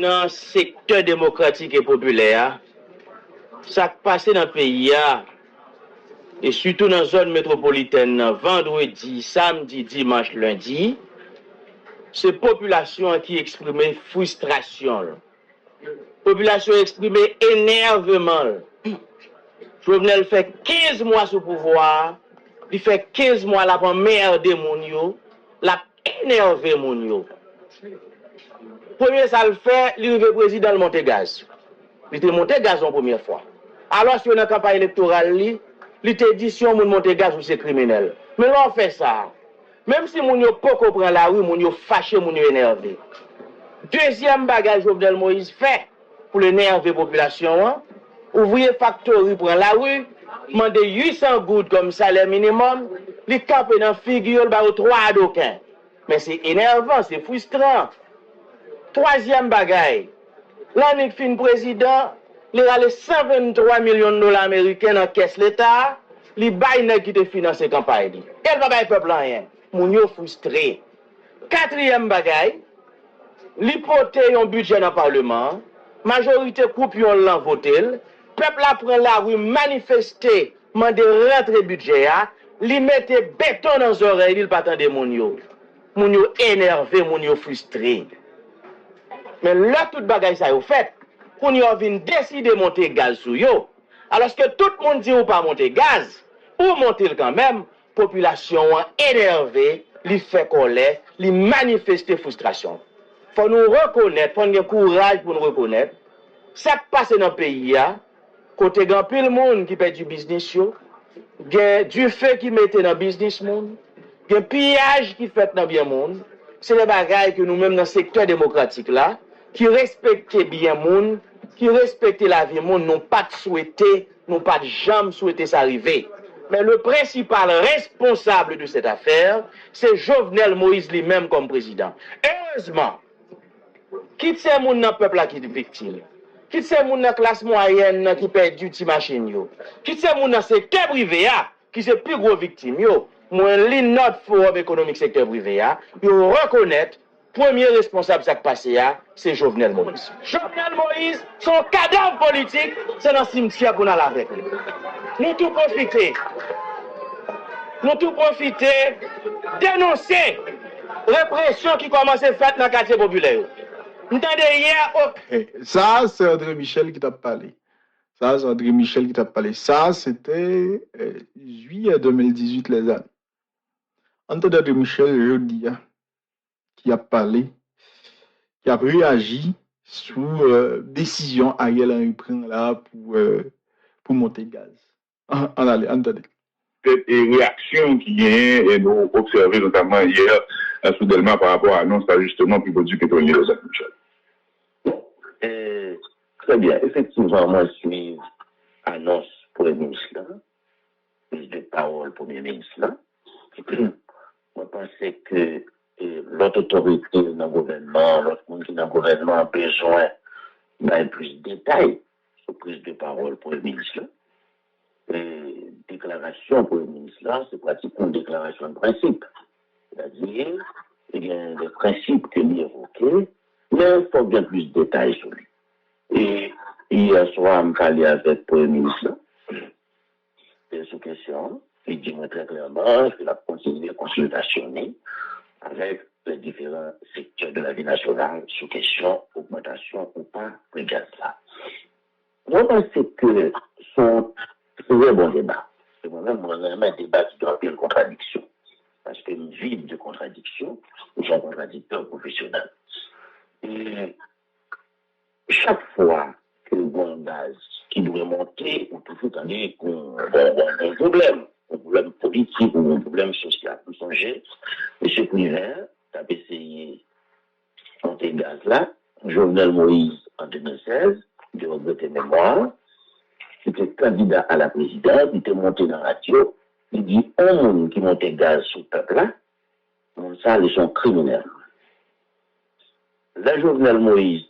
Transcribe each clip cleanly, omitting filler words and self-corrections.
dans le secteur démocratique et populaire, ça qui passe dans le pays, et surtout dans la zone métropolitaine, vendredi, samedi, dimanche, lundi, c'est la population qui exprime frustration. La population exprime énervement. Jovenel fait 15 mois sous pouvoir, il fait 15 mois la merde de moun yo, la énervé moun yo. Premier ça le fait, il est président de Montegaz. Il était Montegaz en première fois. Alors si on a une campagne électorale, il était dit si on Montegaz ou c'est criminel. Mais là on fait ça. Même si moun yo pas comprend la rue, moun yo fâché, moun yo énervé. Deuxième bagage Jovenel Moïse fait pour l'énerver la population, ouvrier factory pour la rue, demander 800 gouttes comme salaire minimum, les camper dans figure, le 3 d'aucun. Mais c'est énervant, c'est frustrant. Troisième bagaille, l'année fin président, il a les 123 millions de dollars américains dans la caisse l'État, il baille qui te finance la campagne. Elle va pas peuple rien. Moun yo frustré. Quatrième bagaille, l'hypothèse un budget dans le Parlement, majorité coupe yon l'en voté, peuple a prend la rue manifester, mande rentrer budget, li mette béton dans les oreilles, il pas attendre moun yo. Moun yo énervé, moun yo frustré. Mais là, tout bagay ça yo fait, qu'on yo vinn décider monter gaz sou yo. Alors que tout le monde dit ou pas monter gaz, ou monter quand même, population énervée, li fait colère, li manifester frustration. Faut nous reconnaître, prendre le courage pour nous reconnaître, ça qui passe dans le pays, côté grand pile monde qui perd du business, du feu qui mette dans le business monde, un pillage qui fait dans bien monde, c'est les bagailles que nous-mêmes dans le secteur démocratique là, qui respectent bien monde, qui respectent la vie monde, n'ont pas de souhaité, n'ont pas de jamais souhaité s'arriver. Mais le principal responsable de cette affaire, c'est Jovenel Moïse lui-même comme président. Heureusement, quitte ces gens dans le peuple qui est victime, quitte ces gens dans la classe moyenne qui perd du petit machine, quitte ces gens dans le secteur privé qui sont plus gros victimes, moi, notre forum économique secteur privé, yo reconnaître, premier responsable ça qui passe, c'est Jovenel Moïse. Jovenel Moïse, son cadavre politique, c'est dans le cimetière pour nous avec lui. Nous tout profiter, dénoncer répression qui commence à faire dans le quartier populaire. Entendez hier, ça, c'est André Michel qui t'a parlé. Ça, c'était juillet 2018, les amis. André Michel, jeudi, qui a parlé, qui a réagi sur décision Ariel Henry prend là pour monter gaz. Entendez. Cette réaction qui vient et nous observer notamment hier soudainement par rapport à l'annonce d'ajustement plus produit pétrolier de Saint-Michel. Très bien. Effectivement, moi, je suis annonce pour le ministre là, prise de parole pour le ministre là. Moi, je pensais que l'autre autorité dans le gouvernement, l'autre monde qui dans le gouvernement a besoin d'un plus de détails sur prise de parole pour le ministre là. Déclaration pour le ministre là, c'est pratiquement une déclaration de principe. C'est-à-dire, il y a des principes que lui évoquait, mais il faut bien plus de détails sur lui. Et hier soir, je parlais avec le Premier ministre. Et sous question, il dit très clairement qu'il a continué à consultationner avec les différents secteurs de la vie nationale sous question augmentation ou pas de gaz là. Moi, je pense que c'est un bon débat. C'est moi-même un débat qui doit avoir une contradiction. Parce que une vie de contradiction, nous sommes contradicteurs professionnels. Et chaque fois que le bon gaz qui doit monter, on peut toujours dire qu'on a un problème politique ou un problème social. Vous songez, M. Privé a essayé de monter le gaz là, Jovenel Moïse en 2016, de regretter mémoire, qui était candidat à la présidence, il était monté dans la radio, il dit un monde qui monte le gaz sur le peuple là, ça, ils sont criminels. La Jovenel Moïse,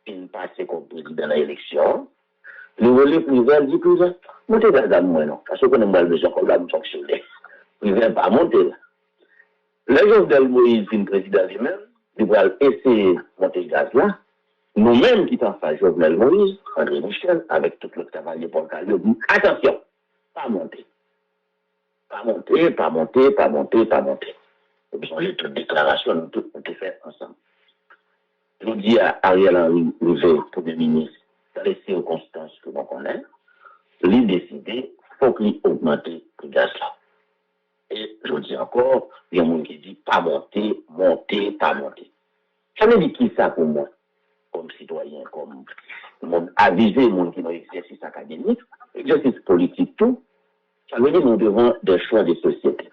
il passe comme président de l'élection. Le relais privé dit privé, montez gaz à moi, non. Parce qu'on a mal besoin comme là, fonctionner. Privé va pas monter là. La Jovenel Moïse, une président lui-même, il va essayer de monter gaz là. nous-mêmes qui sommes face Jovenel Moïse, André Michel, avec tout le cavalier Paul Calio, dit attention, pas monter. Pas monter, pas monter, pas monter, pas monter. Et puis, j'ai toute déclaration, nous tout fait ensemble. Je dis à Ariel Henry, le Premier ministre, dans les circonstances que l'on connaît, il décidé, il faut qu'il augmente le gaz là. Et je dis encore, il y a des gens qui disent pas monter, monter, pas monter. Ça veut dire qui ça pour moi, comme citoyen, comme monde avisé, monde qui a un exercice académique, exercice politique, tout. Ça veut dire que nous devons des choix de société.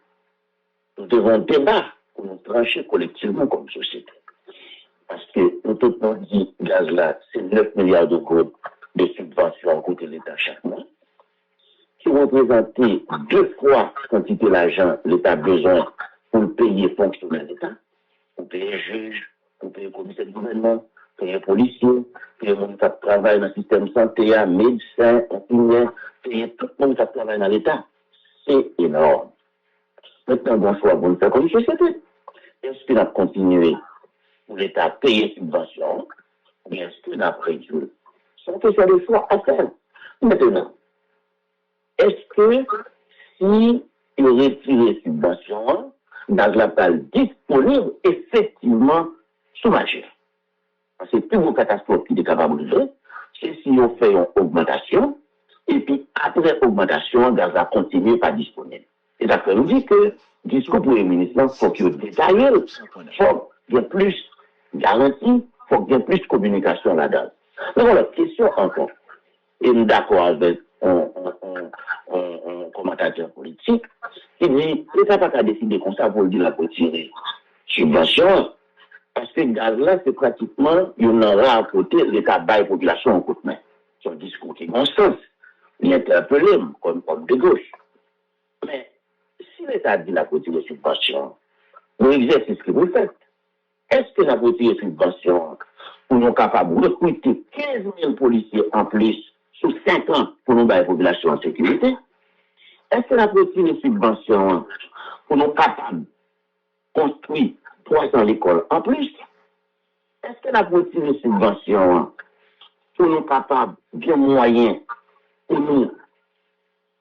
Nous devons débattre pour nous trancher collectivement comme société. Parce que nous tout le monde dit gaz là, c'est 9 milliards d'euros de subventions côté l'État chaque mois, qui représentait 2 fois la quantité d'argent l'État a besoin pour payer fonctionnaires d'État, pour payer juges, pour payer commissaire de gouvernement, payer policiers, payer les gens qui travaillent dans le système de santé, médecins, infirmiers, payer tout le monde qui travaille dans l'État. C'est énorme. Maintenant, bon choix, bon faire comme société. Est-ce qu'on a continué pour l'État payer subventions, ou bien est-ce qu'on a réduit? C'est des choix à faire. Maintenant, est-ce que si il retire les subventions, dans la balle disponible, effectivement, sous majeur? Parce que plus vos catastrophes qui sont capables de faire, c'est si on fait une augmentation, et puis après augmentation, le gaz va continuer pas disponible. Et ça nous dit que le discours pour les ministres, il faut qu'il détaille, il faut qu'il y ait plus de garantie, il faut qu'il y ait plus de communication là-dedans. Mais voilà, question encore. Et nous d'accord avec un commentateur politique qui dit l'État n'a pas décidé comme ça pour dire la retirer subvention, parce que le gaz là, c'est pratiquement, il y en aura à côté, l'État baille la population en coup de main. C'est un discours qui est bon sens. Il interpellé comme de gauche. Mais si l'État dit la retirer subvention, l'exercice que vous faites, est-ce que la retirer subvention pour nous capables de recruter 15 000 policiers en plus sur 5 ans pour nous bailler la population en sécurité? Est-ce que la retirer subvention pour nous capables de construire 300 écoles en plus? Est-ce que la retirer subvention pour nous capables bien moyens pour nous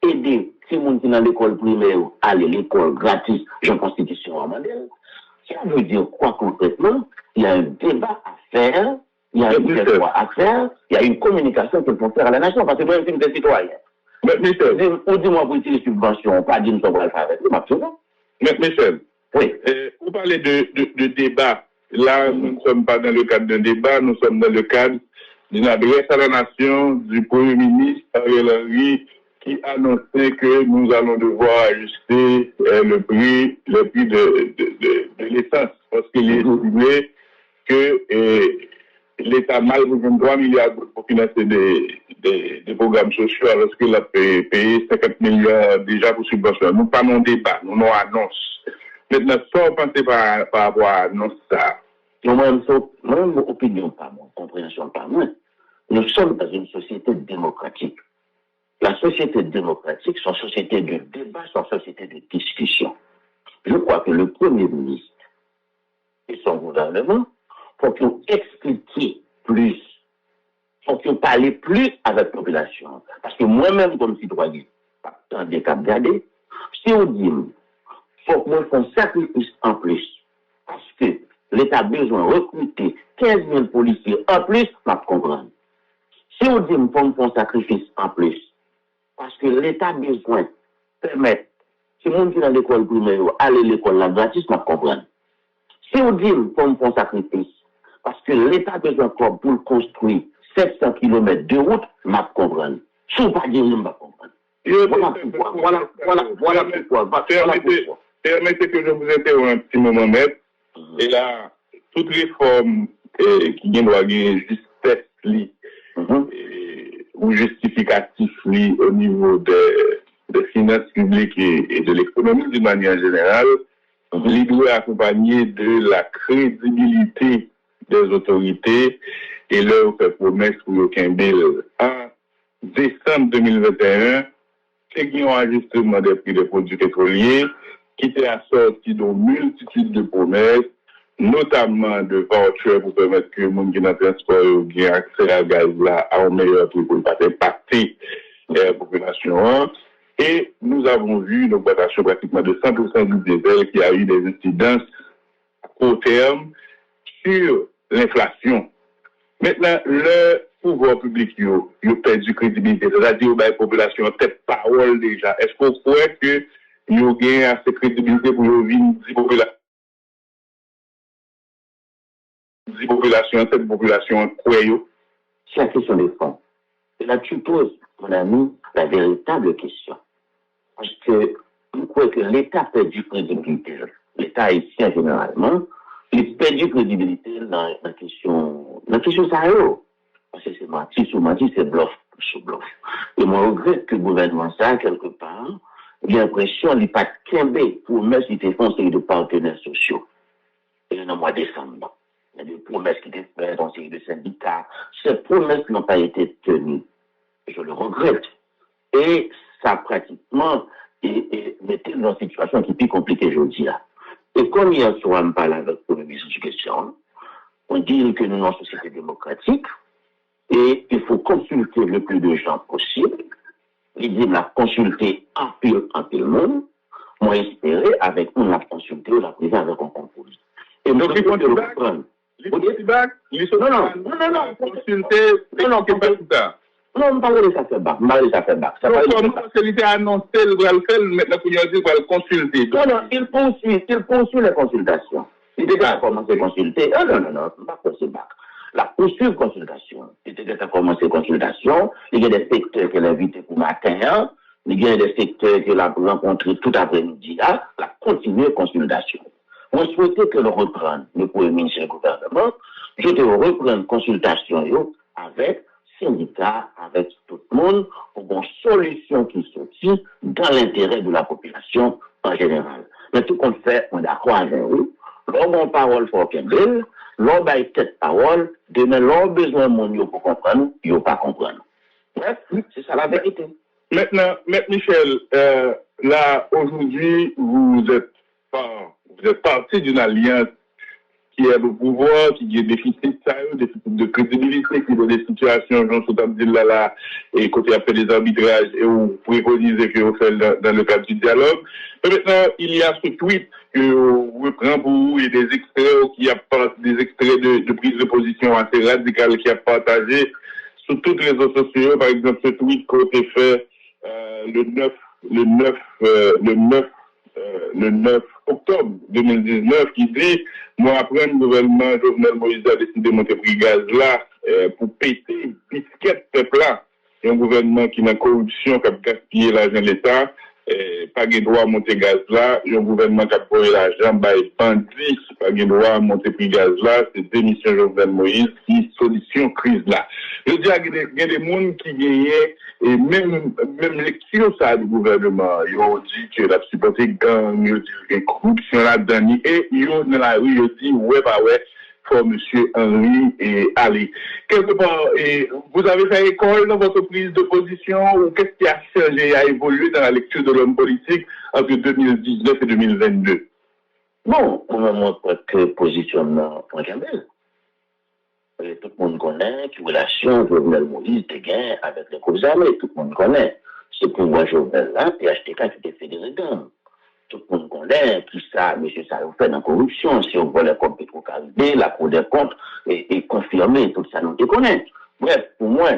aider si nous sommes dans l'école primaire à aller à l'école gratis, en constitution en modèle? Ça veut dire quoi concrètement? Il y a un débat à faire, il y a un débat à faire, il y a une communication qu'il faut faire à la nation, parce que moi, je suis des citoyens. Mais Michel, on dit moi pour tirer les subventions, pas dire nous sommes faire avec nous, absolument. mais Michel, oui. Vous parlez de débat. Là, nous ne sommes pas dans le cadre d'un débat, nous sommes dans le cadre d'une adresse à la nation du Premier ministre Ariel Henry qui annonçait que nous allons devoir ajuster le prix de l'essence parce qu'il est estimé que l'État mal 23 milliards pour financer des programmes sociaux alors qu'il a payé 50 milliards déjà pour subventionner. Nous pas non débat, nous non annonce. Maintenant, ça, on pense par rapport à l'annonce ça. Moi, mon opinion, pas moi, compréhension, pas moi. Nous sommes dans une société démocratique. La société démocratique, c'est une société de débat, c'est une société de discussion. Je crois que le Premier ministre et son gouvernement, faut qu'ils expliquent plus, faut qu'ils parlent plus avec la population. Parce que moi-même, comme citoyen, pas tant de cap garder, si on dit, faut que nous fassions sacrifice en plus, parce que l'État a besoin de recruter 15 000 policiers en plus, je comprendre. Si on dit, faut nous faire sacrifice en plus, parce que l'État a besoin de permettre, si les gens qui sont dans l'école primaire, aller à l'école là gratis, je comprendre. Si on dit, faut nous faire sacrifice, parce que l'État a besoin encore pour construire 700 km de route, je comprendre. Si on ne pas dire, je ne comprendre. Voilà pourquoi. Permettez que je vous interrompe un petit moment, maître. Et là, toute réforme qui doit gagner justesse ou justificatif au niveau des finances publiques et de l'économie d'une manière générale, il doit accompagner de la crédibilité des autorités et leur fait promesse pour aucun bill. En décembre 2021, c'est qu'il y a un ajustement des prix des produits pétroliers qui était assorti d'une multitude de promesses, notamment de vouchers pour permettre que les gens qui ont dans le transport aient accès à gaz là à un meilleur prix pour ne pas impacter la population. Et nous avons vu une augmentation pratiquement de 100% du diesel qui a eu des incidences à court terme sur l'inflation. Maintenant, le pouvoir public a perdu crédibilité. C'est-à-dire que la population a tête parole déjà. Est-ce qu'on croit que il y a gagné assez de crédibilité pour vivre cette population croit? C'est la question des fonds. Et là, tu poses, mon ami, la véritable question. Parce que je crois que l'État perd du crédibilité. L'État haïtien, généralement, il perd du crédibilité dans la question ça. Parce que c'est menti, c'est bluff sur bluff. Et moi, je regrette que le gouvernement, ça, quelque part, j'ai l'impression qu'il n'y a pas de quimbé pour mettre ces conseils de partenaires sociaux. Et dans le mois de décembre, il y a des promesses qui étaient faites dans série de syndicats. Ces promesses n'ont pas été tenues. Je le regrette. Et ça, pratiquement, mettait dans une situation qui est plus compliquée aujourd'hui. Et comme hier soir, on parle avec le Premier ministre de question, on dit que nous sommes une société démocratique et il faut consulter le plus de gens possible. L'idée de la consulter en pile monde, moi espérer avec nous la consulter ou la priser avec un compromis. Et donc, il faut le reprendre. Non, on parle de ça fait bac. Parce que l'idée annoncé le faire, maintenant qu'on a dit qu'on va consulter. Non, il poursuit les consultations. Il déjà commencé à consulter. Non, pas possible. La poursuite consultation. Il déjà commencé consultation. Il y a des secteurs qu'elle a invités pour matin. Il y a des secteurs qu'elle a rencontrés tout après-midi. La continuer consultation. On souhaitait que le reprenne le Premier ministre et le gouvernement. Je te reprendre consultation avec syndicats, avec tout le monde, pour une solution qui sortit dans l'intérêt de la population en général. Mais tout qu'on fait, on est d'accord avec vous. L'homme parole pour Kembel, l'homme a tête parole, demain l'homme besoin de monde pour comprendre, il ne pas comprendre. Bref, c'est ça la vérité. Maintenant, M. Michel, là, aujourd'hui, vous êtes parti d'une alliance qui a le pouvoir, qui a des déficits de crédibilité, qui a des situations, Jean Sotamdil là, et côté après des arbitrages, et vous préconisez que vous faites dans le cadre du dialogue. Et maintenant, il y a ce tweet que vous reprenez pour vous et des extraits des extraits de prise de position assez radicale qui a partagé sur tous les réseaux sociaux. Par exemple, ce tweet qui a été fait le 9 octobre 2019 qui dit moi après le gouvernement Jovenel Moïse a décidé de monter prix gaz là pour péter bisquette peuple là un gouvernement qui n'a corruption qui a gaspillé l'argent de l'État pas de droit à monter gaz là un gouvernement qui a pris l'argent by bandit pas de droit à monter prix gaz là c'est démission Jovenel Moïse qui solution crise là je dis il y a des gens qui gagnaient et même lecture ça du gouvernement ils ont dit que la supporté gang ils ont dit qu'il y a corruption là-dedans et ils ont dans la rue ils ont dit ouais pour monsieur Henri et Ali. Quelque part, vous avez fait école dans votre prise de position ou qu'est-ce qui a changé, a évolué dans la lecture de l'homme politique entre 2019 et 2022? Bon, on me montre que positionnement point Kembel. Tout le monde connaît que relation Jovenel Moïse te gagne avec les groupes armés. Tout le monde connaît. C'est pour moi Jovenel là, PHTK qui était fédéré d'hommes. Tout le monde connaît qui ça, M. Salou fait dans la corruption. Si on voit les comptes Petro-Caribé, la Cour des comptes est confirmée, tout ça nous connaît. Bref, pour moi,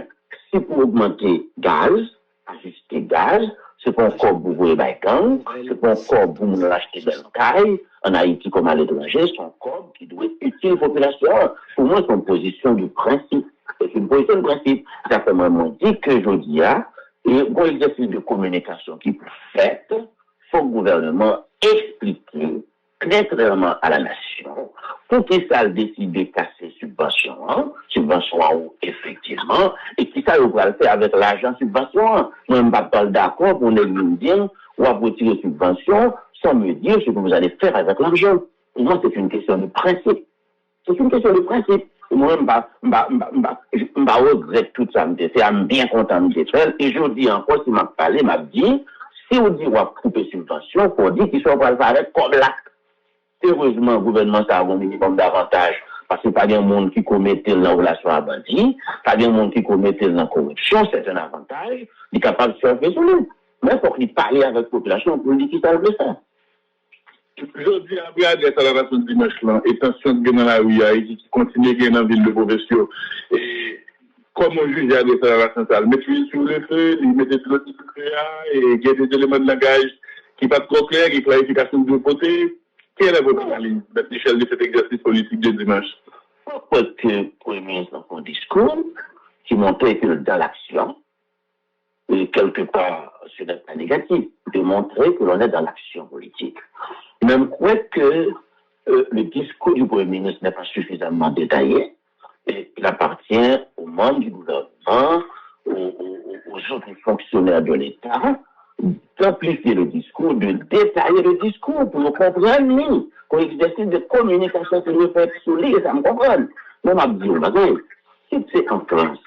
si pour augmenter gaz, ajuster gaz, c'est pour encore pour vous gang, c'est pour encore pour nous acheter des cailles, en Haïti comme à l'étranger, c'est un corps qui doit être utile à la population. Pour moi, c'est une position du principe. C'est une position du principe. Ça fait vraiment dire que je dis, et bon exercice de communication qui peut faire, faut le gouvernement expliquer très clairement à la nation pour qu'il ça décide de casser subvention effectivement, et qui ça va le faire avec l'argent subvention. Moi, je ne suis pas d'accord pour nous dire ou à retirer subvention sans me dire ce que vous allez faire avec l'argent. Pour moi, c'est une question de principe. C'est une question de principe. Moi, je regrette tout ça. Je suis bien content de faire. Et je dis encore, si m'a parlé, m'a dit, si on dit qu'on va couper subvention, il faut dire qu'il soit pas avec comme là. heureusement, le gouvernement a un minimum d'avantages. Parce que pas de monde qui commettait en relation à bandit, pas de monde qui commettait en corruption, c'est un avantage. Il est capable de faire raisonner. Mais il faut qu'il parle avec la population pour lui dire qu'il peut le faire. Aujourd'hui, après adresse à la nation dimanche là, et tension dans la rue, Haïti qui continue à gagner dans la ville de Beauvais-sur. Et comme on juge adresse à la centrale, mettre l'huile sur le feu, il met des pilotes et il y a des éléments de langage qui ne sont pas trop clairs, qui clarification de deux côtés. Quelle est votre analyse, Michel, de cet exercice politique de dimanche? Parce que le Premier ministre, dans son discours, qui montrait que dans l'action, et quelque part, ce n'est pas négatif, de montrer que l'on est dans l'action politique. Même quoi que le discours du Premier ministre n'est pas suffisamment détaillé, et il appartient aux membres du gouvernement, aux autres fonctionnaires de l'État, d'amplifier le discours, de détailler le discours pour nous comprendre, qu'on exercice de communication qui doit être solide, ça me comprend. Moi, je dis, si c'est en France,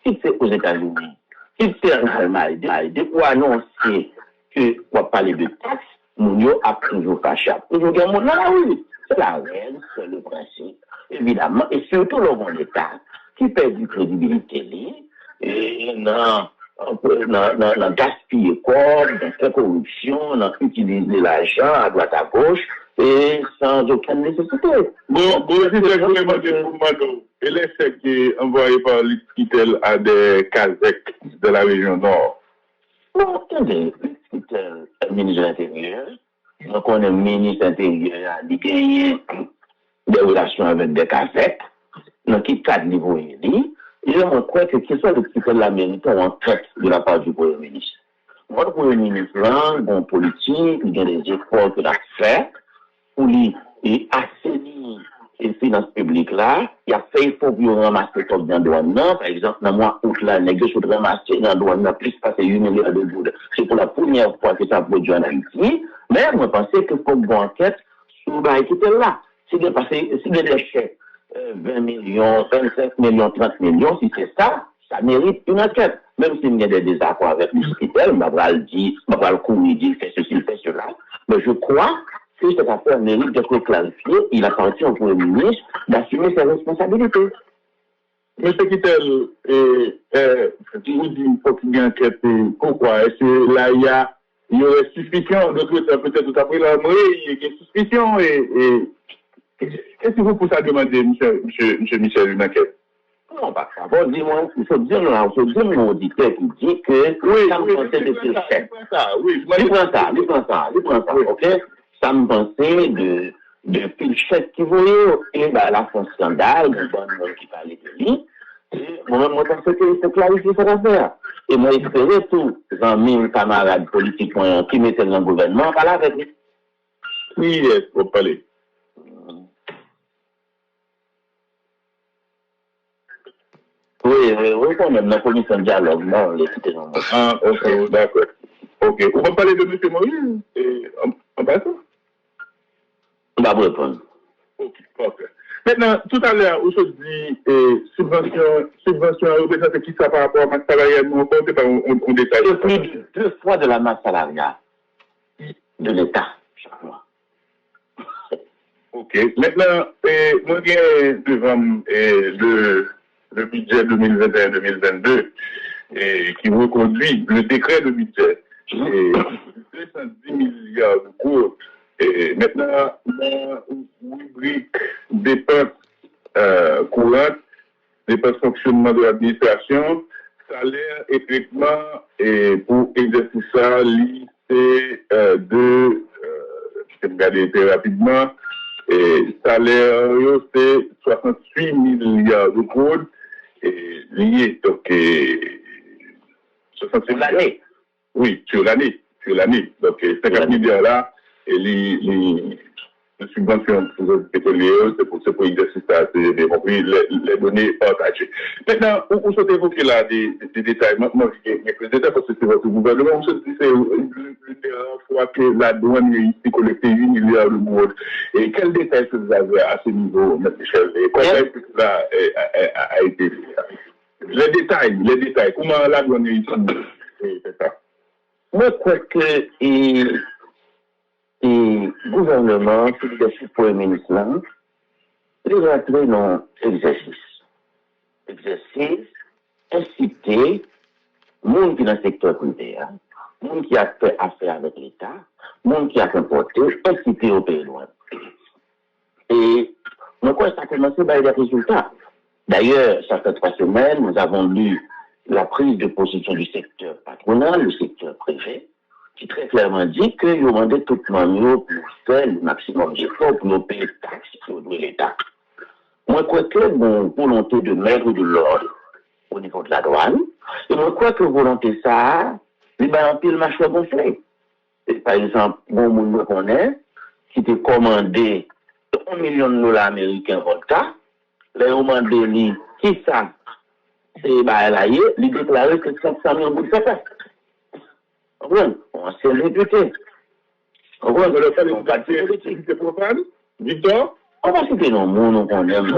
si c'est aux États-Unis, si c'est en Allemagne, de quoi annoncer qu'on va parler de taxes, nous a toujours pas cher. Toujours bien, non, oui, c'est la règle, c'est le principe, évidemment, et surtout le l'État qui perd du crédibilité, et non, gaspiller corps, dans la corruption, dans utiliser l'argent à droite à gauche, et sans aucune nécessité. Bon, si c'est vraiment des commandos, et l'effet qui est envoyé par l'Iskitel à des Kazakhs de la région nord. Non, attendez, l'Iskitel est ministre de l'Intérieur, donc on est ministre de l'Intérieur, il a des relations avec des Kazakhs, dans qui cadre niveau il dit. Et on croit que ce soit le petit de l'Amérique en tête de la part du Premier ministre. Moi, le Premier ministre, bon politique, il y a des efforts qu'il a fait pour lui assainir les finances publiques là. Il a fait effort pour ramasser comme dans le douane. Par exemple, dans le mois août, là, les gens sont ramassés dans le douane, plus passer 8 milliards de dollars. C'est pour la première fois que ça produit en Haïti. Mais moi, je pensais que pour une enquête sur l'Haïti là, s'il y a des chèques, 20 millions, 25 millions, 30 millions, si c'est ça, ça mérite une enquête. Même s'il y a des désaccords avec l'hospital, on va le dire, on va le courir, il fait ceci, il fait cela. Mais je crois que cette affaire mérite d'être clarifiée. Il appartient au Premier ministre d'assumer ses responsabilités. M. Kittel, vous dites qu'il faut qu'il y ait une enquête. Pourquoi? Est-ce que là, il y aurait suspicion? Peut-être tout après la mort, il y a une suspicion et qu'est-ce que vous poussez à demander, M. Michel, une enquête? Non, pas ça. Bon, dis-moi, il faut dire mon auditeur qui dit que ça me pensait de ce chèque. Il prend ça, ok? Ça me pensait de pile chèque qui voyait, et la fond scandale, le bon monde qui parlait de lui. Et moi, je pensais qu'il faut clarifier cette affaire. Et moi, j'espérais tous les amis, camarades politiques qui mettaient dans le gouvernement, parler avec lui. Oui, faut parler. Oui, quand même, la commission de dialogue, non, les cités non. Ah, ok, d'accord. Ok, on va parler de M. Moïse en passant? On va vous répondre. Ok. Maintenant, tout à l'heure, aujourd'hui, subvention représente qui ça par rapport à la masse salariale, nous on détaille. C'est plus de 2 fois de la masse salariale de l'État, chaque mois. Ok. Maintenant, moi, j'ai devant le budget 2021-2022 qui reconduit le décret de budget. 210 milliards de cours. Et maintenant, la rubrique dépenses courantes, dépenses fonctionnement de l'administration, salaire et traitement, et pour exercer ça, lycée je vais regarder très rapidement, et salaire, c'est 68 milliards de cours, et lié, donc, 68 milliards. Oui, sur l'année. Donc, 50 milliards là, et les subventions pétrolières, c'est pour exercer ça, c'est compris, les données partagées. Maintenant, on souhaite évoquer là des détails. Moi, j'ai plus de détails parce que c'est votre gouvernement. On se dit c'est la dernière fois que la douane a ici collecté 8 milliards de monde. Et quels détails est-ce que vous avez à ce niveau, M. Michel? Et comment est-ce que cela a été fait? Les détails. Comment la douane a ici fait ça? Moi, je crois que et gouvernement, c'est leadership Premier ministre là, les rentrer dans l'exercice. Exercice, inciter, monde qui est dans le secteur privé, monde qui a fait affaire avec l'État, monde qui a importé, inciter au pays loin. Et nous constatons c'est des résultats. D'ailleurs, ça fait 3 semaines, nous avons lu la prise de position du secteur patronal, le secteur privé, qui très clairement dit qu'ils ont demandé tout le monde pour faire le maximum d'efforts pour nous payer les taxes sur l'État. Moi, je crois que mon volonté de mettre de l'ordre au niveau de la douane, et moi, je crois que volonté ça, il va un pile marché gonflé. Par exemple, bon, monde connaît, qui était commandé $1 million américains vodka, les ont demandé, qui ça? C'est Baalaye, il déclaré que 500 millions de boules on s'est réputé. On va le faire une activité profane, Victor? On va citer nos mots, nous connaissons.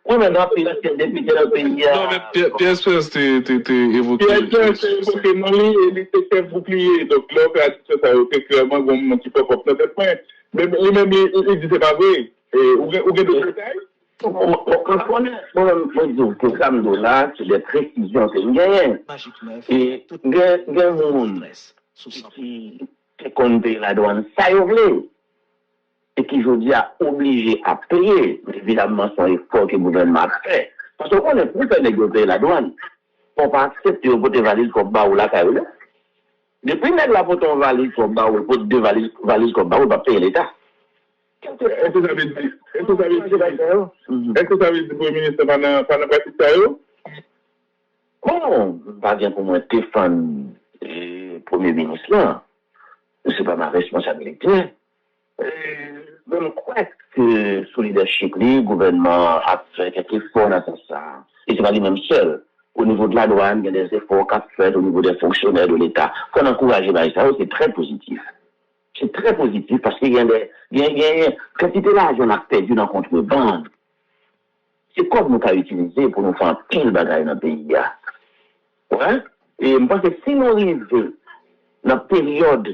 Oui, mais dans le pays, c'est député dans le pays. Non, mais Pierre Suez, t'es évoqué. Pierre Suez, c'est évoqué, non, il était chef bouclier. Donc, l'opération, ça a été clairement un petit peu propre dans cette main. Mais lui-même, il dit c'est pas vrai. Ou bien de détails? On connaît, le programme de là, c'est des précisions que nous gagnons. Et il y a un monde qui compte la douane, ça y est, et qui, je dis, a obligé à payer, évidemment, son effort que le gouvernement a fait. Parce qu'on est pour faire négocier la douane. On ne peut pas accepter de voter valise comme bas ou la caille. Depuis que la vote en valise comme bas ou vote 2 valises comme bas, on va payer l'État. Est-ce que ça veut dire que ça veut dire que le Premier ministre va pas pratique ça? Bon, pas bien pour moi défendre le Premier ministre là. Ce n'est pas ma responsabilité. Je crois que sous leadership, le gouvernement a fait quelques efforts dans ça. Et ce n'est pas lui-même seul. Au niveau de la douane, il y a des efforts qu'a fait au niveau des fonctionnaires de l'État. Qu'on encourage ça, c'est très positif. C'est très positif parce qu'il y a des quantité d'argent à perdu dans la contrebande. C'est comme nous avons utilisé pour nous faire pile bagaille dans le pays. Ouais? Et je pense que si nous arrivons dans la période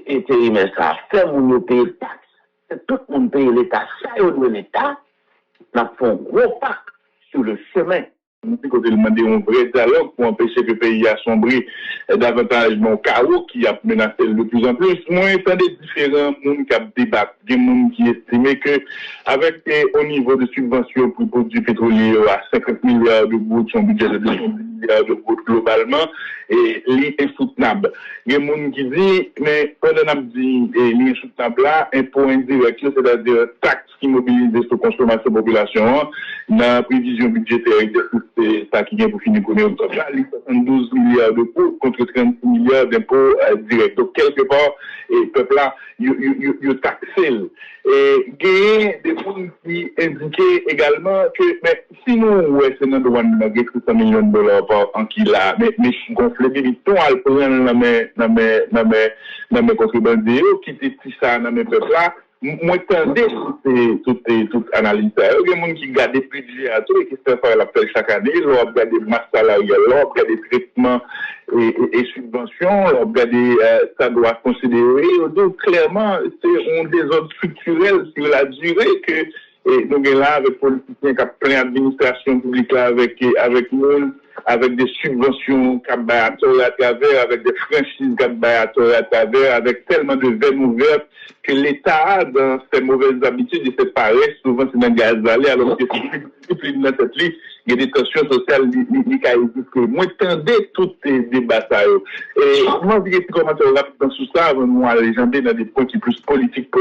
intérimaire, ça fait nous payer des taxes, tout le monde paye l'État, ça est de l'État, nous avons un gros pas sur le chemin. Nous avons demandé un vrai dialogue pour empêcher que le pays a sombré davantage dans le chaos qui a menacé de plus en plus. Moi, il y a des différents mondes qui débattent, des mondes qui estiment que, avec au niveau de subventions pour les produits pétroliers à 50 milliards de gouttes, son budget de 200 milliards de gouttes globalement, et l'insoutenable. Il y a des mondes qui disent, mais quand on a dit l'insoutenable là, impôt indirect, c'est-à-dire taxe qui mobilise sur consommation de la population, dans la prévision budgétaire, c'est ça qui vient pour finir qu'on est au top là, 72 milliards d'impôts contre 36 milliards d'impôts directs. Donc, quelque part, le peuple là, il taxé. Et il y a des gens qui indiquaient également que, mais si nous, ouais, c'est notre douane, on a 300 millions de dollars par an qu'il a, mais gonfler des bitons, à le prendre dans mes contribuables, qui dit ça dans mes peuples là, moi, j'entendais toute analyse. Il y a des gens qui gardent des budgets à tout et qui se font l'appel chaque année. Ils ont des masses salariales, ils ont des traitements et subventions, ils ont ça doit considérer. Donc, clairement, c'est un désordre structurel sur la durée que nous avons là avec les politiciens qui ont plein d'administration publique là avec nous, avec des subventions qui ont à travers, avec des franchises qui ont à travers, avec tellement de veines ouvertes que l'État a dans ses mauvaises habitudes de se parer, souvent c'est dans le gaz valé, alors que c'est plus dans cette liste, il y a des tensions sociales qui existent. Moi, j'entendais tous ces débats. Et moi, je dis comment tu as dans tout ça, avant moi, les gens dans des points qui sont plus politiques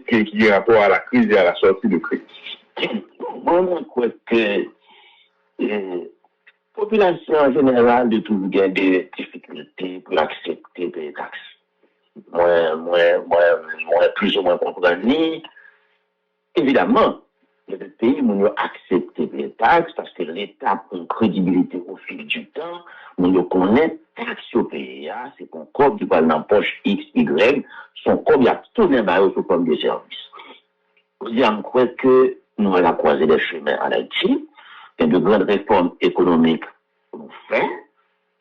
qui ont rapport à la crise et à la sortie de crise. Moi, je crois que la population en général de tout a des difficultés pour accepter les taxes. Moi, plus ou moins comprendre. Évidemment, il y a des pays où nous acceptons les taxes parce que l'État prend crédibilité au fil du temps. Nous connaissons taxes au pays. C'est qu'on corps qui va dans la poche X, Y, son corps, il y a tout un barreau sous forme de service. Je crois que nous allons croiser des chemins en Haïti. Il y a de grandes réformes économiques pour nous faire.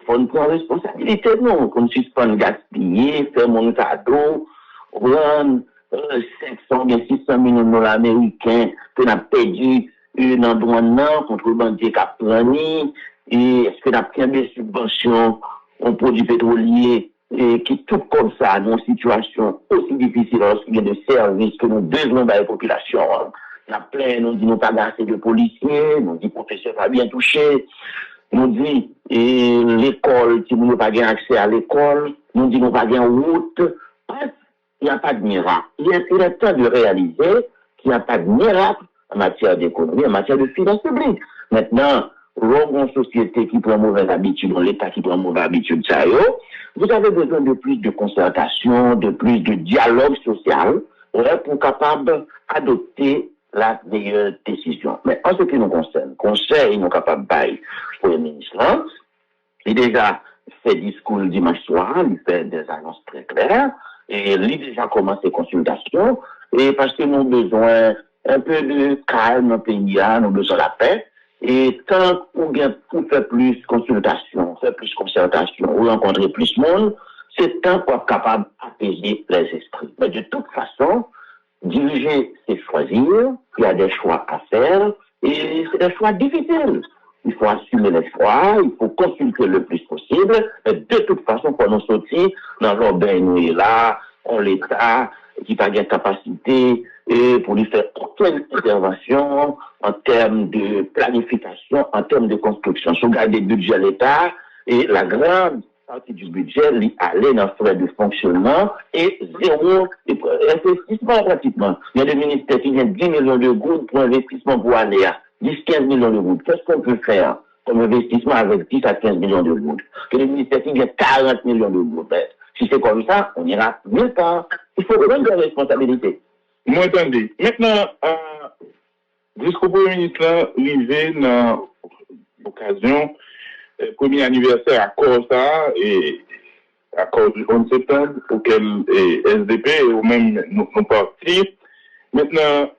Il faut nous prendre responsabilité, non, qu'on ne suspende gaspiller, faire mon cadeau, prendre 500 bien 600 millions de dollars américains que nous avons perdu dans le douane contre le banquier qui a pris, et est-ce que nous avons pris des subventions en produits pétroliers et qui tout comme ça dans une situation aussi difficile lorsqu'il y a des services que nous devons dans la population. Nous avons plein, nous dit nous pas assez de policiers, nous dit professeurs pas bien touchés, nous dit l'école, si nous n'avons pas accès à l'école, nous dit nous pas de route. Bref, il n'y a pas de miracle. Il est temps de réaliser qu'il n'y a pas de miracle en matière d'économie, en matière de finances publiques. Maintenant, une société qui prend mauvaise habitude, l'État qui prend mauvaise habitude, ça vous avez besoin de plus de concertation, de plus de dialogue social pour capable adopter la meilleure décision. Mais en ce qui nous concerne, conseil, nous capables de pour le ministre, il a déjà fait discours dimanche soir, il fait des annonces très claires, et il a déjà commencé consultation, et parce que nous avons besoin un peu de calme dans le pays, nous avons besoin de la paix, et tant qu'on faire plus de consultation, faire plus de concertation, ou rencontrer plus de monde, c'est temps pour être capable d'apaiser les esprits. Mais de toute façon, diriger, c'est choisir, il y a des choix à faire, et c'est des choix difficiles. Il faut assumer les choix, il faut consulter le plus possible, mais de toute façon, pour nous sortir dans l'urbain, là, on l'État, qui n'a pas de capacité, et pour lui faire aucune intervention en termes de planification, en termes de construction. Si on regarde le budget de l'État, et la grande partie du budget, il allait dans frais de fonctionnement et zéro investissement pratiquement. Il y a des ministères qui viennent 10 millions de gouttes pour investissement pour année, 10-15 millions de gouttes. Qu'est-ce qu'on peut faire comme investissement avec 10 à 15 millions de gouttes? Que les ministères qui viennent 40 millions de gouttes. Si c'est comme ça, on ira nulle part. Il faut prendre des responsabilités. Moi, attendez. Maintenant, jusqu'au Premier ministre, arrivé dans l'occasion, premier anniversaire à Corsa et à cause du 11 septembre, auquel SDP ou même nos partis. Maintenant,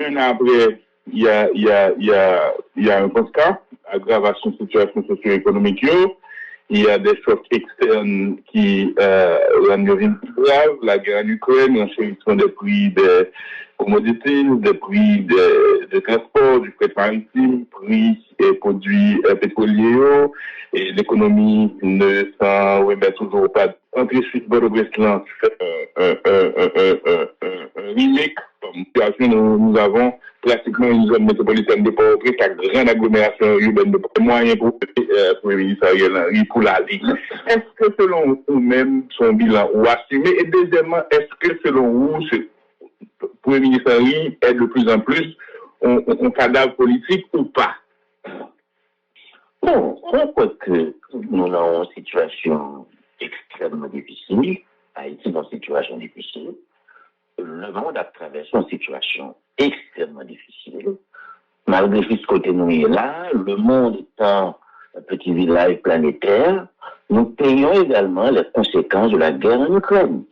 un an après, il y a un constat, aggravation de situation socio-économique. Il y a des chocs externes qui rendent le plus grave, la guerre en Ukraine, l'enchérissement des prix des commodités, des prix de transport, du fret maritime, prix et produits pétroliers, et l'économie ne s'en remet toujours pas. Entre suite, Bordeaux-Brest-Lan fait un remake. Comme situation, nous avons pratiquement une zone métropolitaine de Port-au-Prince, la grande agglomération urbaine de moyens pour le Premier ministre Ariel Henry pour la Ligue. Est-ce que selon vous-même, son bilan ou assumé? Et deuxièmement, est-ce que selon vous, ce Premier ministre Henry est de plus en plus un cadavre politique ou pas? Bon, on croit que nous avons une situation extrêmement difficile, Haïti dans une situation difficile. Le monde a traversé une situation extrêmement difficile. Malgré tout ce côté nous est là, le monde étant un petit village planétaire, nous payons également les conséquences de la guerre en Ukraine.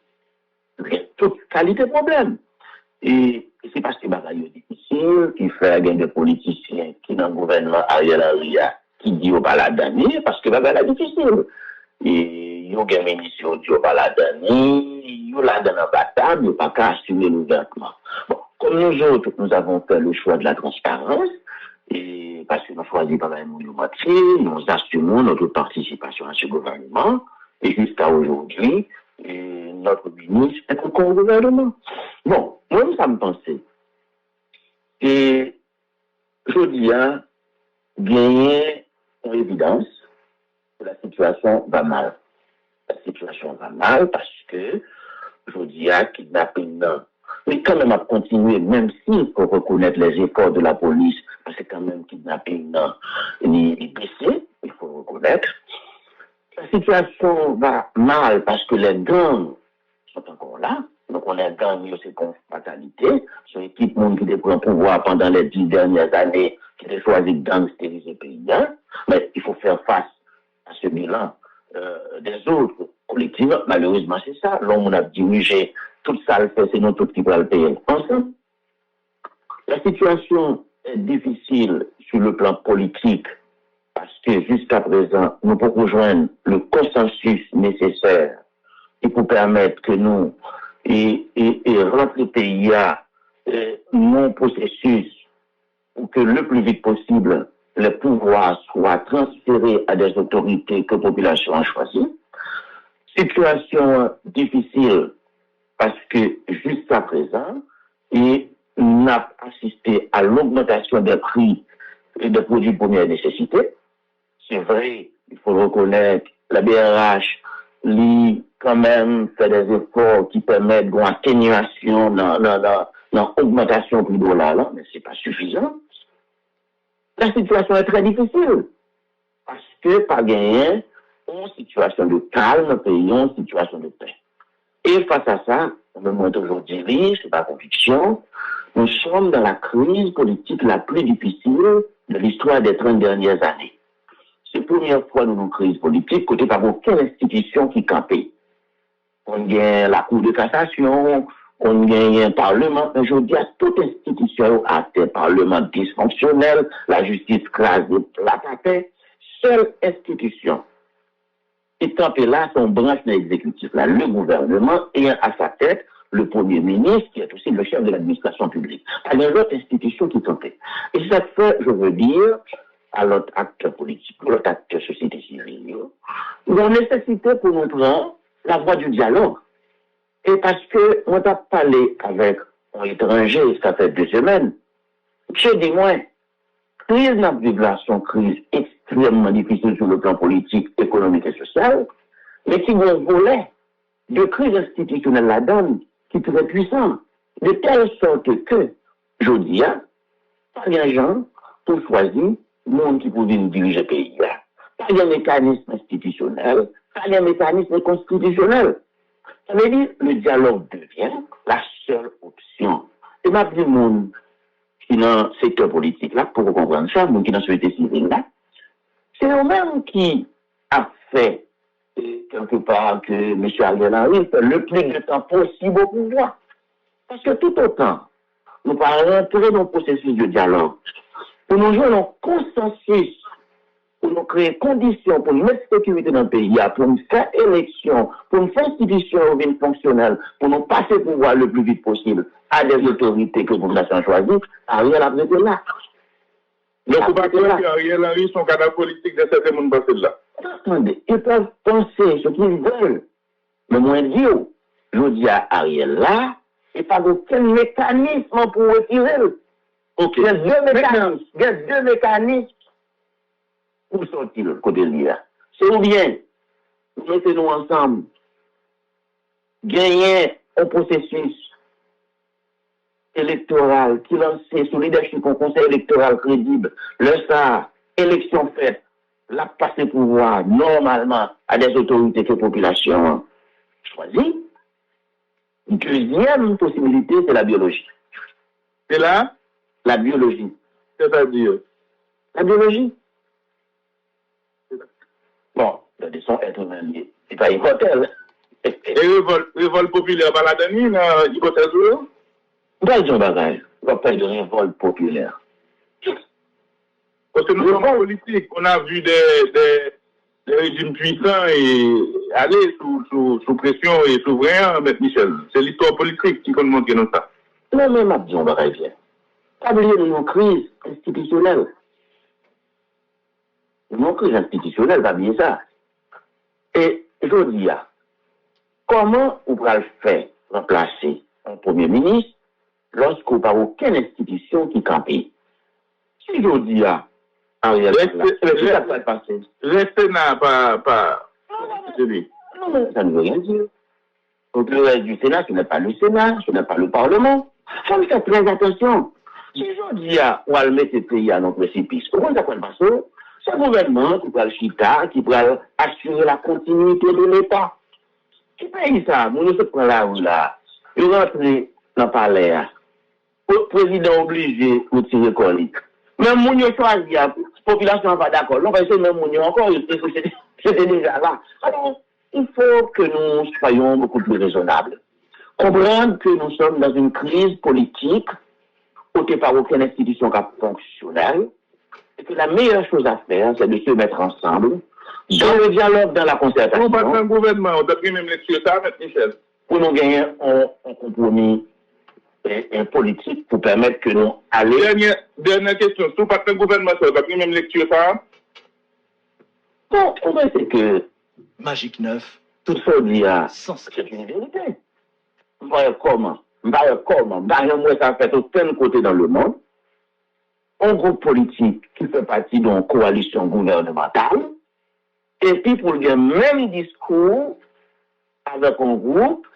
Il y a toute qualité de problème. Et c'est parce que bagaille est difficile, qui fait la des politiciens qui dans le gouvernement Ariel Henry qui dit au baladani, parce que bagaille est difficile. Et il y a des ministres qui ont baladani, il y a là dans la bataille, il n'y a pas qu'à assumer l'ouvertement. Bon, comme nous autres, nous avons fait le choix de la transparence, et parce que nous choisissons par la moitié, nous assumons notre participation à ce gouvernement, et jusqu'à aujourd'hui, notre ministre est encore au gouvernement. Bon, moi, ça me pensait. Et je dis, gagner en évidence que la situation va mal. La situation va mal parce que, je dis, kidnapping, non. Mais quand même à continuer, même s'il faut reconnaître les efforts de la police, parce que quand même kidnapping, non, il est baissé, il faut reconnaître. La situation va mal parce que les gangs sont encore là. Donc on a gagné aussi comme fatalité. C'est une équipe monde qui prend pouvoir pendant les 10 dernières années, qui a choisi de gangsteriser le pays. Mais il faut faire face à ce bilan des autres collectivement. Malheureusement, c'est ça. L'homme a dirigé tout ça, c'est nous tous qui va le payer ensemble. La situation est difficile sur le plan politique parce que jusqu'à présent, nous pouvons rejoindre le consensus nécessaire et pour permettre que nous et rendre le pays à non processus pour que le plus vite possible les pouvoirs soient transférés à des autorités que la population a choisies. Situation difficile parce que jusqu'à présent, on a assisté à l'augmentation des prix et des produits de première nécessité. C'est vrai, il faut reconnaître, la BRH quand même fait des efforts qui permettent une atténuation dans l'augmentation du dollar, là, mais ce n'est pas suffisant. La situation est très difficile parce que pas gagné une situation de calme, pays, une situation de paix. Et face à ça, on me montre aujourd'hui, c'est pas conviction, nous sommes dans la crise politique la plus difficile de l'histoire des 30 dernières années. C'est la première fois dans une crise politique côté par aucune institution qui campait. On gagne la Cour de cassation, on gagne un Parlement, mais je dis à toute institution a un Parlement dysfonctionnel, la justice crasée, la paix. Seule institution qui campait là, son branche de l'exécutif, là, le gouvernement, et à sa tête, le Premier ministre, qui est aussi le chef de l'administration publique. Il y a l'autre institution qui campait. Et ça fait, je veux dire, à l'autre acteur politique, à l'autre acteur société civile, nous avons nécessité pour nous prendre la voie du dialogue. Et parce que on a parlé avec un étranger, ça fait 2 semaines, je dis moi, crise de crise extrêmement difficile sur le plan politique, économique et social, mais qui vont voler de crise institutionnelle là-dedans, qui est très puissant, de telle sorte que, je dis, pas de gens pour choisir le monde qui peut diriger le pays. Pas de mécanisme institutionnel, pas de mécanisme constitutionnel. Ça veut dire que le dialogue devient la seule option. Et ma vie, monde qui est dans le secteur politique, là, pour comprendre ça, monde qui est dans la société civile, là, c'est eux-mêmes qui a fait, quelque part, que M. Ariel Henry fait le plus de temps possible au pouvoir. Parce que tout autant, nous parlons rentrer dans le processus de dialogue, pour nous jouer dans le consensus, pour nous créer conditions, pour nous mettre sécurité dans le pays, pour nous faire élection, pour nous faire institution fonctionnelle, pour nous passer pouvoir le plus vite possible à des autorités que la population a choisies, Ariel a été là. Donc, vous ne pouvez pas dire Ariel Henry, son cadre politique de certains monde passé là. Attendez, ils peuvent penser ce qu'ils veulent. Mais moi, je dis à Ariel là, il n'y a pas aucun mécanisme pour retirer. Ok. Il y a deux mécanismes pour sortir le côté de l'IA. C'est ou bien, mettez-nous ensemble, gagner un processus électoral qui lance sous leadership au conseil électoral crédible, le ça, élection faite, la passer pouvoir normalement à des autorités que la population choisit. Une deuxième possibilité, c'est la biologie. C'est là? La biologie. C'est-à-dire? La biologie. Bon, de son être humain, c'est pas hypothèse. Et révolte populaire par la dernière, hypothèse ou? Pas de bagage. On va pas de révolte populaire. Parce que nous sommes politiques, on a vu des régimes puissants et aller sous pression et souverain, M. Michel. C'est l'histoire politique qui compte montrer nous ça. Non, mais ma dit, on va bien. Pas oublier une crise institutionnelle. Une crise institutionnelle, va bien ça. Et je dis, comment on va le faire remplacer un Premier ministre lorsqu'on n'a aucune institution qui campe? Si je dis, Ariel, le Sénat, pas. Non, ça ne veut rien dire. Donc, le reste du Sénat, ce n'est pas le Sénat, ce n'est pas le Parlement. Il faut faire très attention. Si je dis, on va mettre ce pays à notre précipice, pourquoi ça peut passer? C'est le gouvernement qui va le chita, qui va assurer la continuité de l'État. Qui paye ça? Nous se prend là où là. Il rentre dans le palais. Le président obligé de tirer colique. Même Mounio choisi, la population n'est pas d'accord. Non, parce que même Mounio encore, c'était déjà là. Alors, il faut que nous soyons beaucoup plus raisonnables. Comprendre que nous sommes dans une crise politique, ôtée par aucune institution fonctionnelle, et que la meilleure chose à faire, c'est de se mettre ensemble, dans le dialogue, dans la concertation. On passe dans le gouvernement, on a pris même lecture ça, M. Michel. pour nous gagner un compromis politique pour permettre que nous allions. Dernière question. Si vous pas un gouvernement, ça va même lecture ça? Non, on va dire que Magique 9. tout ça dit Sans c'est une vérité. Comment ça fait aucun côté dans le monde. Un groupe politique qui fait partie d'une coalition gouvernementale, et puis pour le même discours avec un groupe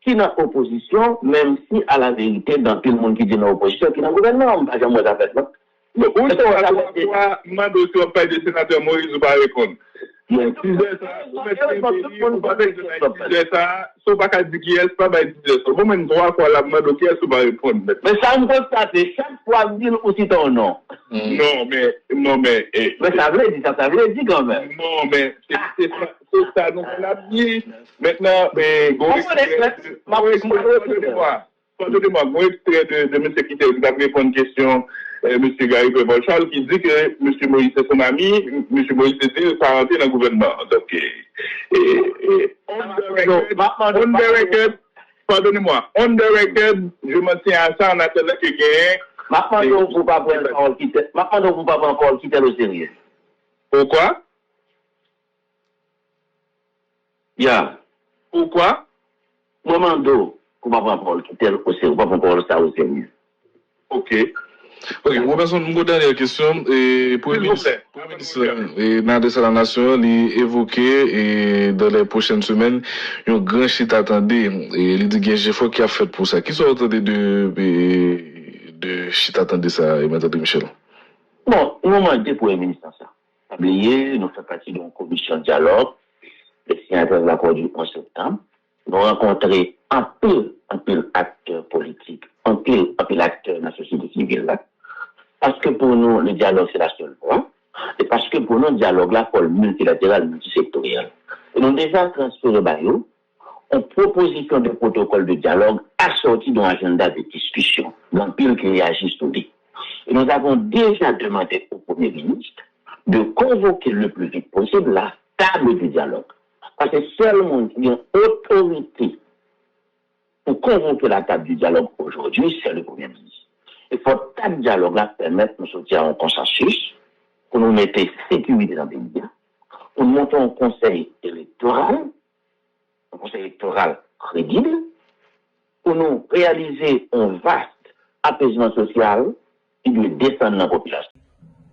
qui est dans l'opposition, même si à la vérité, dans tout le monde qui dit dans l'opposition, qui est dans le gouvernement, pas jamais ça fait là. Donc, où est-ce que moi, dossier pas de sénateur Moïse ou pas répondre? Si c'est ça, vous mettez un pays, vous pas de ça, sauf pas qu'à dire qui est, pas de dire ça. Vous même 3 fois la demande qui est, vous pas répondre. Mais ça me constate, chaque fois, vous dites aussi ton nom. Non, mais. Mais ça veut dire quand même. Non, mais c'est ça, donc on a dit. Maintenant, pardonnez-moi, moi, extrait de M. Kittel, vous avez répondu à une question. M. Gary Charles qui dit que M. Moïse est son ami, M. Moïse dit qu'il va rentrer dans le gouvernement. Donc, on the record, pardonnez-moi, on the record, je me tiens à ça en attendant que gagne. Maintenant, vous ne pouvez pas prendre Paul Kittel au sérieux. Pourquoi? Yeah. Pourquoi? Moment d'eau, vous ne pouvez pas prendre Paul Kittel au sérieux, vous ne pouvez pas prendre ça au sérieux. Ok. Ok, Robinson, une dernière question. Pour le ministre, Nades à la Nation, il évoqué dans les prochaines semaines un grand chit attendé. Il dit qu'il y a un effort qui a fait pour ça. Qui sont attendus de chit attendé ça, Emmanuel Michel? Bon, nous avons été pour le ministre ça. Oubliez, nous faisons partie d'une commission de dialogue, les signataires de l'accord du 11 septembre. Nous avons rencontré un peu acteurs politiques, un peu acteurs de la société civile là. Parce que pour nous, le dialogue, c'est la seule voie. Et parce que pour nous, le dialogue, là, faut le multilatéral, multisectoriel. Et nous avons déjà transféré Bayo en proposition de protocole de dialogue assorti d'un agenda de discussion, dans pile qui réagissent tout dit. Et nous avons déjà demandé au Premier ministre de convoquer le plus vite possible la table du dialogue. Parce que seul monde qui a autorité pour convoquer la table du dialogue aujourd'hui, c'est le Premier ministre. Il faut que cette dialogue-là permette de nous sortir un consensus, pour nous mettre sécurité dans les médias, pour nous monter un conseil électoral crédible, pour nous réaliser un vaste apaisement social qui doit descendre dans la population.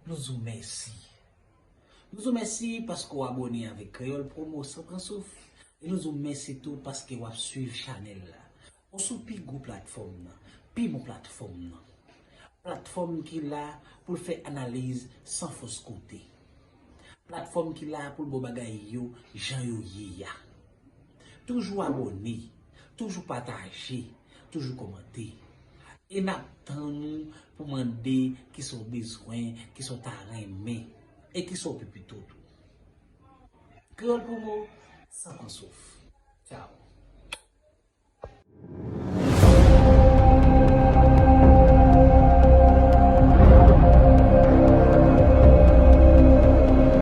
Nous vous remercions. Nous vous remercions parce que vous abonnez avec Créole Promo sans prendre souffle. Et nous vous remercions tout parce que vous suivez Chanel. On soupi go plateforme, puis mon plateforme. Plateforme qui là pour faire analyse sans fausse côté. Plateforme qui là pour le bagay yo, Jean yo ya. Toujours abonné, toujours partager, toujours commenter. Et n'attendons pour demander qui sont besoin, qui sont arrêtés et qui sont plus tout. Créole pour moi, sans souffle. Ciao.